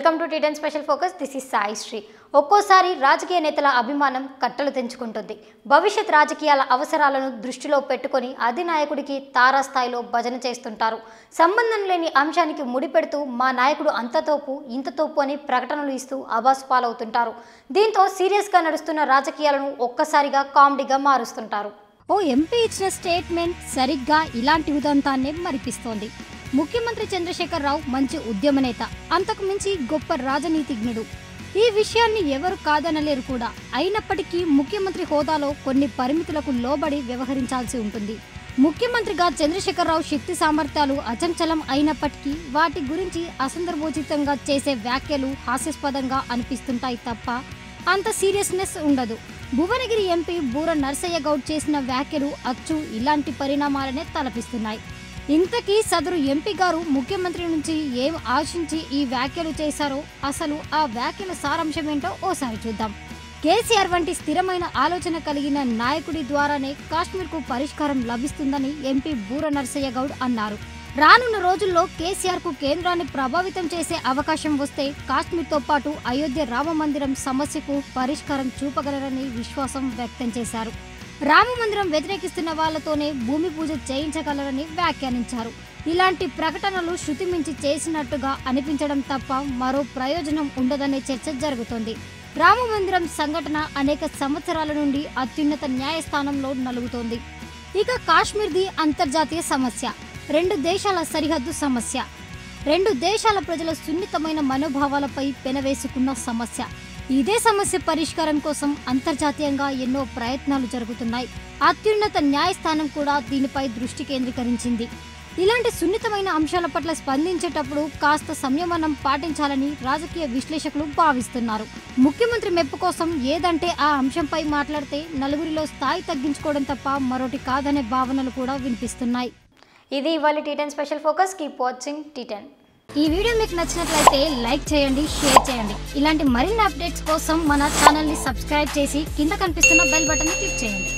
Welcome to టీ10 special focus. This is Sai Sri. ఒక్కోసారి రాజకీయ నేతల అభిమానం కట్టలు తెంచుకుంటుంది. భవిష్యత్ రాజకీయాల అవసరాలను దృష్టిలో పెట్టుకొని అధినాయకుడికి తారాస్థాయిలో భజన చేస్తుంటారు. సంబంధం లేని అంశానికి ముడిపెడుతూ మా నాయకుడు అంతతోపు ఇంతతోపు అని ప్రకటనలు ఇస్తూ అబాసు పాలవుతుంటారు. దీంతో సీరియస్గా నడుస్తున్న రాజకీయాలను ఒక్కసారిగా కామెడీగా మారుస్తుంటారు. ఓ ఎంపీ ఇచ్చిన స్టేట్మెంట్ సరిగ్గా ఇలాంటి ఉదంతాన్నే మరిపిస్తోంది. ముఖ్యమంత్రి చంద్రశేఖర్ రావు మంచి ఉద్యమ నేత, అంతకు మించి గొప్ప రాజనీతిజ్ఞుడు. ఈ విషయాన్ని ఎవరు కాదనలేరు కూడా. అయినప్పటికీ ముఖ్యమంత్రి హోదాలో కొన్ని పరిమితులకు లోబడి వ్యవహరించాల్సి ఉంటుంది. ముఖ్యమంత్రిగా చంద్రశేఖర్ రావు శక్తి సామర్థ్యాలు అచంచలం అయినప్పటికీ వాటి గురించి అసందర్భోచితంగా చేసే వ్యాఖ్యలు హాస్యాస్పదంగా అనిపిస్తుంటాయి తప్ప అంత సీరియస్నెస్ ఉండదు. భువనగిరి ఎంపీ బూర నర్సయ్య గౌడ్ చేసిన వ్యాఖ్యలు అచ్చు ఇలాంటి పరిణామాలనే తలపిస్తున్నాయి. ఇంతకీ సదరు ఎంపీ గారు ముఖ్యమంత్రి నుంచి ఏం ఆశించి ఈ వ్యాఖ్యలు చేశారో, అసలు ఆ వ్యాఖ్యల సారాంశం ఏంటో ఓసారి చూద్దాం. కేసీఆర్ వంటి స్థిరమైన ఆలోచన కలిగిన నాయకుడి ద్వారానే కాశ్మీర్కు పరిష్కారం లభిస్తుందని ఎంపీ బూర నర్సయ్య గౌడ్ అన్నారు. రానున్న రోజుల్లో కేసీఆర్కు కేంద్రాన్ని ప్రభావితం చేసే అవకాశం వస్తే కాశ్మీర్తో పాటు అయోధ్య రామమందిరం సమస్యకు పరిష్కారం చూపగలరని విశ్వాసం వ్యక్తం చేశారు. రామమందిరం వ్యతిరేకిస్తున్న వాళ్లతోనే భూమి పూజ చేయించగలరని వ్యాఖ్యానించారు. ఇలాంటి ప్రకటనలు శృతిమించి చేసినట్టుగా అనిపించడం తప్ప మరో ప్రయోజనం ఉండదనే చర్చ జరుగుతోంది. రామమందిరం సంఘటన అనేక సంవత్సరాల నుండి అత్యున్నత న్యాయస్థానంలో నలుగుతోంది. ఇక కాశ్మీర్ది అంతర్జాతీయ సమస్య, రెండు దేశాల సరిహద్దు సమస్య, రెండు దేశాల ప్రజల సున్నితమైన మనోభావాలపై పెనవేసుకున్న సమస్య. ఇదే సమస్య పరిష్కారం కోసం అంతర్జాతీయంగా ఎన్నో ప్రయత్నాలు జరుగుతున్నాయి. అత్యున్నత న్యాయస్థానం కూడా దీనిపై దృష్టి కేంద్రీకరించింది. ఇలాంటి సున్నితమైన అంశాల పట్ల స్పందించేటప్పుడు కాస్త సంయమనం పాటించాలని రాజకీయ విశ్లేషకులు భావిస్తున్నారు. ముఖ్యమంత్రి మెప్పు కోసం ఏదంటే ఆ అంశంపై మాట్లాడితే నలుగురిలో స్థాయి తగ్గించుకోవడం తప్ప మరొకటి కాదనే భావనలు కూడా వినిపిస్తున్నాయి. ఇది ఇవాళ టీ10 స్పెషల్ ఫోకస్. కీప్ వాచింగ్ టీ10. ఈ వీడియో మీకు నచ్చినట్లయితే లైక్ చేయండి, షేర్ చేయండి. ఇలాంటి మరిన్ని అప్డేట్స్ కోసం మన ఛానల్ని సబ్స్క్రైబ్ చేసి కింద కనిపిస్తున్న బెల్ బటన్ని క్లిక్ చేయండి.